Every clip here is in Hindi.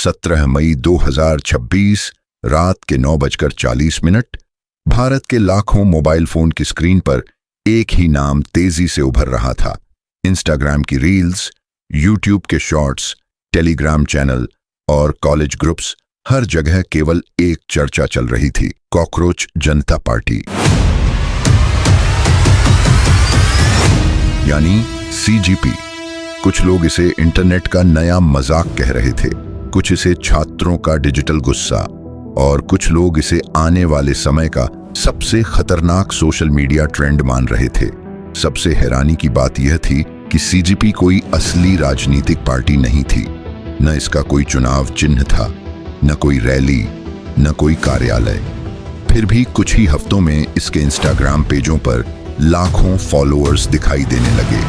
17 मई 2026 रात के 9:40 भारत के लाखों मोबाइल फोन की स्क्रीन पर एक ही नाम तेजी से उभर रहा था। इंस्टाग्राम की रील्स, यूट्यूब के शॉर्ट्स, टेलीग्राम चैनल और कॉलेज ग्रुप्स, हर जगह केवल एक चर्चा चल रही थी, कॉकरोच जनता पार्टी यानी सीजीपी। कुछ लोग इसे इंटरनेट का नया मजाक कह रहे थे, कुछ इसे छात्रों का डिजिटल गुस्सा और कुछ लोग इसे आने वाले समय का सबसे खतरनाक सोशल मीडिया ट्रेंड मान रहे थे। सबसे हैरानी की बात यह थी कि सीजीपी कोई असली राजनीतिक पार्टी नहीं थी। न इसका कोई चुनाव चिन्ह था, न कोई रैली, न कोई कार्यालय। फिर भी कुछ ही हफ्तों में इसके इंस्टाग्राम पेजों पर लाखों फॉलोअर्स दिखाई देने लगे,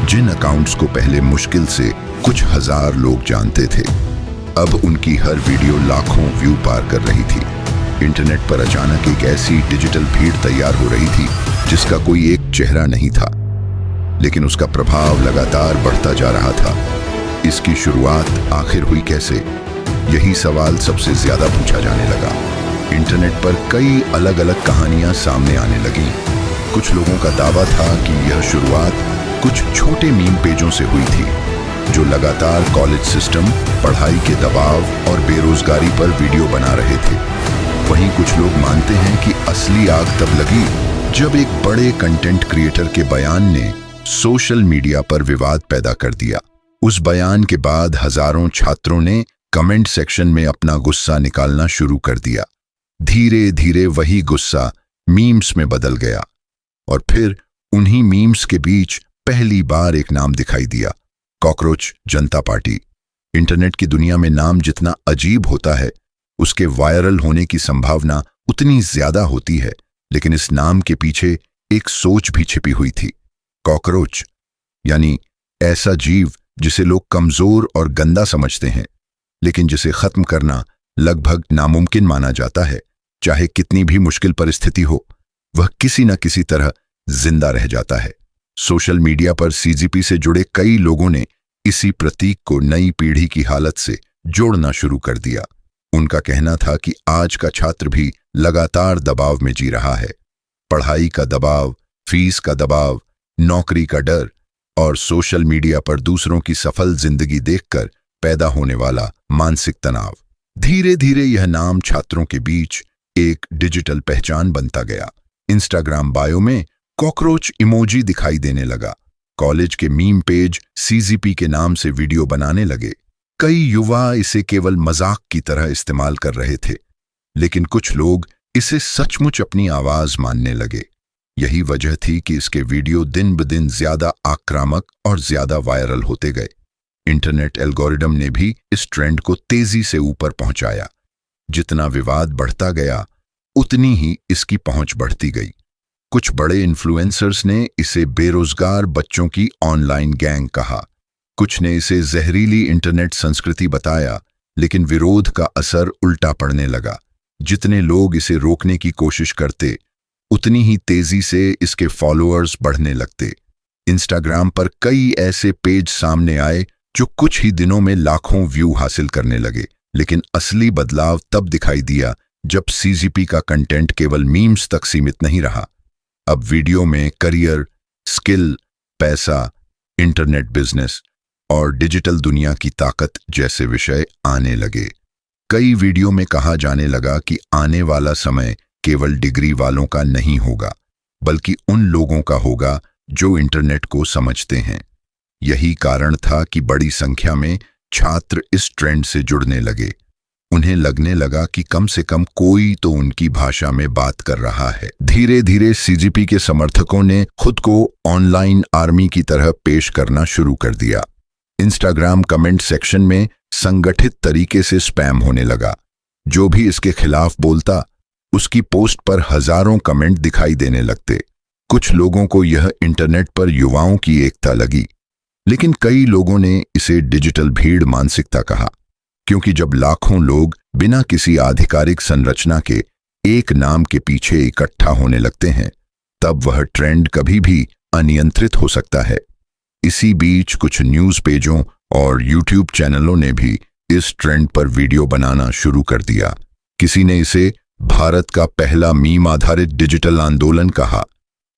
जिन अकाउंट्स को पहले मुश्किल से कुछ हजार लोग जानते थे। अब उनकी हर वीडियो लाखों व्यू पार कर रही थी। इंटरनेट पर अचानक एक ऐसी डिजिटल भीड़ तैयार हो रही थी जिसका कोई एक चेहरा नहीं था, लेकिन उसका प्रभाव लगातार बढ़ता जा रहा था। इसकी शुरुआत आखिर हुई कैसे? यही सवाल सबसे ज्यादा पूछा जाने लगा। इंटरनेट पर कई अलग अलग कहानियां सामने आने लगीं। कुछ लोगों का दावा था कि यह शुरुआत कुछ छोटे मीम पेजों से हुई थी, जो लगातार कॉलेज सिस्टम, पढ़ाई के दबाव और बेरोजगारी पर वीडियो बना रहे थे। वहीं कुछ लोग मानते हैं कि असली आग तब लगी जब एक बड़े कंटेंट क्रिएटर के बयान ने सोशल मीडिया पर विवाद पैदा कर दिया। उस बयान के बाद हजारों छात्रों ने कमेंट सेक्शन में अपना गुस्सा निकालना शुरू कर दिया। धीरे धीरे वही गुस्सा मीम्स में बदल गया और फिर उन्हीं मीम्स के बीच पहली बार एक नाम दिखाई दिया, कॉकरोच जनता पार्टी। इंटरनेट की दुनिया में नाम जितना अजीब होता है, उसके वायरल होने की संभावना उतनी ज्यादा होती है। लेकिन इस नाम के पीछे एक सोच भी छिपी हुई थी। कॉकरोच यानी ऐसा जीव जिसे लोग कमजोर और गंदा समझते हैं, लेकिन जिसे खत्म करना लगभग नामुमकिन माना जाता है। चाहे कितनी भी मुश्किल परिस्थिति हो, वह किसी न किसी तरह जिंदा रह जाता है। सोशल मीडिया पर सीजीपी से जुड़े कई लोगों ने इसी प्रतीक को नई पीढ़ी की हालत से जोड़ना शुरू कर दिया। उनका कहना था कि आज का छात्र भी लगातार दबाव में जी रहा है। पढ़ाई का दबाव, फीस का दबाव, नौकरी का डर और सोशल मीडिया पर दूसरों की सफल जिंदगी देखकर पैदा होने वाला मानसिक तनाव। धीरे धीरे यह नाम छात्रों के बीच एक डिजिटल पहचान बनता गया। इंस्टाग्राम बायो में कॉकरोच इमोजी दिखाई देने लगा। कॉलेज के मीम पेज सीजीपी के नाम से वीडियो बनाने लगे। कई युवा इसे केवल मजाक की तरह इस्तेमाल कर रहे थे, लेकिन कुछ लोग इसे सचमुच अपनी आवाज मानने लगे। यही वजह थी कि इसके वीडियो दिन ब दिन ज्यादा आक्रामक और ज्यादा वायरल होते गए। इंटरनेट एल्गोरिदम ने भी इस ट्रेंड को तेजी से ऊपर पहुंचाया। जितना विवाद बढ़ता गया, उतनी ही इसकी पहुंच बढ़ती गई। कुछ बड़े इन्फ्लुएंसर्स ने इसे बेरोजगार बच्चों की ऑनलाइन गैंग कहा। कुछ ने इसे जहरीली इंटरनेट संस्कृति बताया, लेकिन विरोध का असर उल्टा पड़ने लगा। जितने लोग इसे रोकने की कोशिश करते, उतनी ही तेजी से इसके फॉलोअर्स बढ़ने लगते। इंस्टाग्राम पर कई ऐसे पेज सामने आए जो कुछ ही दिनों में लाखों व्यू हासिल करने लगे। लेकिन असली बदलाव तब दिखाई दिया जब सीजीपी का कंटेंट केवल मीम्स तक सीमित नहीं रहा। अब वीडियो में करियर, स्किल, पैसा, इंटरनेट बिजनेस और डिजिटल दुनिया की ताकत जैसे विषय आने लगे। कई वीडियो में कहा जाने लगा कि आने वाला समय केवल डिग्री वालों का नहीं होगा, बल्कि उन लोगों का होगा जो इंटरनेट को समझते हैं। यही कारण था कि बड़ी संख्या में छात्र इस ट्रेंड से जुड़ने लगे। उन्हें लगने लगा कि कम से कम कोई तो उनकी भाषा में बात कर रहा है। धीरे धीरे सीजीपी के समर्थकों ने खुद को ऑनलाइन आर्मी की तरह पेश करना शुरू कर दिया। इंस्टाग्राम कमेंट सेक्शन में संगठित तरीके से स्पैम होने लगा। जो भी इसके खिलाफ बोलता, उसकी पोस्ट पर हजारों कमेंट दिखाई देने लगते। कुछ लोगों को यह इंटरनेट पर युवाओं की एकता लगी, लेकिन कई लोगों ने इसे डिजिटल भीड़ मानसिकता कहा, क्योंकि जब लाखों लोग बिना किसी आधिकारिक संरचना के एक नाम के पीछे इकट्ठा होने लगते हैं, तब वह ट्रेंड कभी भी अनियंत्रित हो सकता है। इसी बीच कुछ न्यूज पेजों और यूट्यूब चैनलों ने भी इस ट्रेंड पर वीडियो बनाना शुरू कर दिया। किसी ने इसे भारत का पहला मीम आधारित डिजिटल आंदोलन कहा,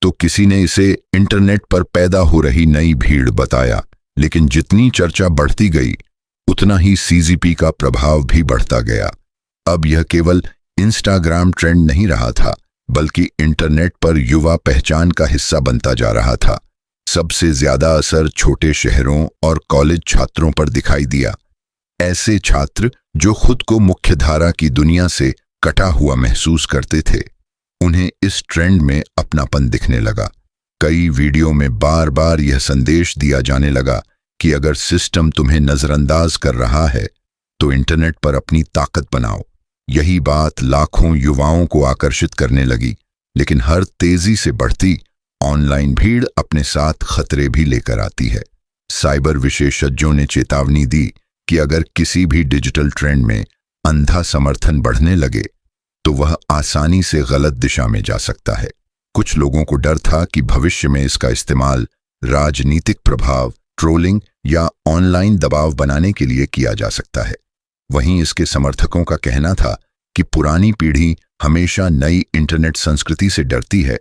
तो किसी ने इसे इंटरनेट पर पैदा हो रही नई भीड़ बताया। लेकिन जितनी चर्चा बढ़ती गई, उतना ही सीजीपी का प्रभाव भी बढ़ता गया। अब यह केवल इंस्टाग्राम ट्रेंड नहीं रहा था, बल्कि इंटरनेट पर युवा पहचान का हिस्सा बनता जा रहा था। सबसे ज्यादा असर छोटे शहरों और कॉलेज छात्रों पर दिखाई दिया। ऐसे छात्र जो खुद को मुख्यधारा की दुनिया से कटा हुआ महसूस करते थे, उन्हें इस ट्रेंड में अपनापन दिखने लगा। कई वीडियो में बार बार यह संदेश दिया जाने लगा कि अगर सिस्टम तुम्हें नजरअंदाज कर रहा है तो इंटरनेट पर अपनी ताकत बनाओ। यही बात लाखों युवाओं को आकर्षित करने लगी। लेकिन हर तेजी से बढ़ती ऑनलाइन भीड़ अपने साथ खतरे भी लेकर आती है। साइबर विशेषज्ञों ने चेतावनी दी कि अगर किसी भी डिजिटल ट्रेंड में अंधा समर्थन बढ़ने लगे तो वह आसानी से गलत दिशा में जा सकता है। कुछ लोगों को डर था कि भविष्य में इसका इस्तेमाल राजनीतिक प्रभाव, ट्रोलिंग या ऑनलाइन दबाव बनाने के लिए किया जा सकता है। वहीं इसके समर्थकों का कहना था कि पुरानी पीढ़ी हमेशा नई इंटरनेट संस्कृति से डरती है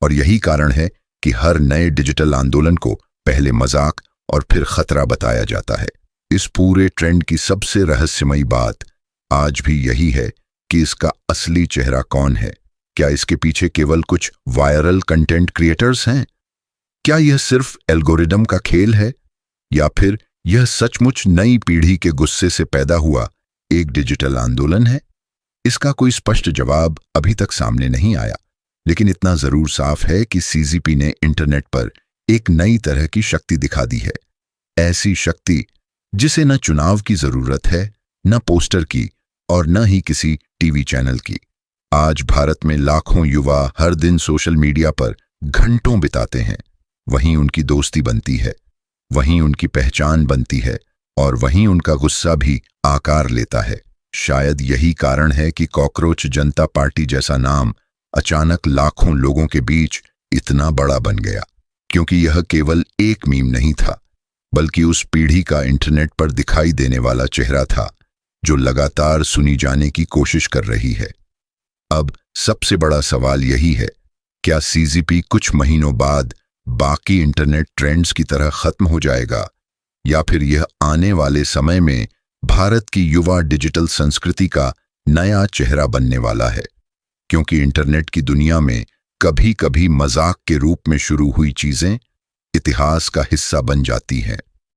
और यही कारण है कि हर नए डिजिटल आंदोलन को पहले मजाक और फिर खतरा बताया जाता है। इस पूरे ट्रेंड की सबसे रहस्यमयी बात आज भी यही है कि इसका असली चेहरा कौन है। क्या इसके पीछे केवल कुछ वायरल कंटेंट क्रिएटर्स हैं? क्या यह सिर्फ एल्गोरिदम का खेल है, या फिर यह सचमुच नई पीढ़ी के गुस्से से पैदा हुआ एक डिजिटल आंदोलन है? इसका कोई स्पष्ट जवाब अभी तक सामने नहीं आया, लेकिन इतना जरूर साफ है कि सीजीपी ने इंटरनेट पर एक नई तरह की शक्ति दिखा दी है। ऐसी शक्ति जिसे न चुनाव की जरूरत है, न पोस्टर की और न ही किसी टीवी चैनल की। आज भारत में लाखों युवा हर दिन सोशल मीडिया पर घंटों बिताते हैं। वहीं उनकी दोस्ती बनती है, वहीं उनकी पहचान बनती है और वहीं उनका गुस्सा भी आकार लेता है। शायद यही कारण है कि कॉकरोच जनता पार्टी जैसा नाम अचानक लाखों लोगों के बीच इतना बड़ा बन गया, क्योंकि यह केवल एक मीम नहीं था, बल्कि उस पीढ़ी का इंटरनेट पर दिखाई देने वाला चेहरा था जो लगातार सुनी जाने की कोशिश कर रही है। अब सबसे बड़ा सवाल यही है, क्या सीजीपी कुछ महीनों बाद बाकी इंटरनेट ट्रेंड्स की तरह खत्म हो जाएगा, या फिर यह आने वाले समय में भारत की युवा डिजिटल संस्कृति का नया चेहरा बनने वाला है? क्योंकि इंटरनेट की दुनिया में कभी कभी मजाक के रूप में शुरू हुई चीजें इतिहास का हिस्सा बन जाती हैं।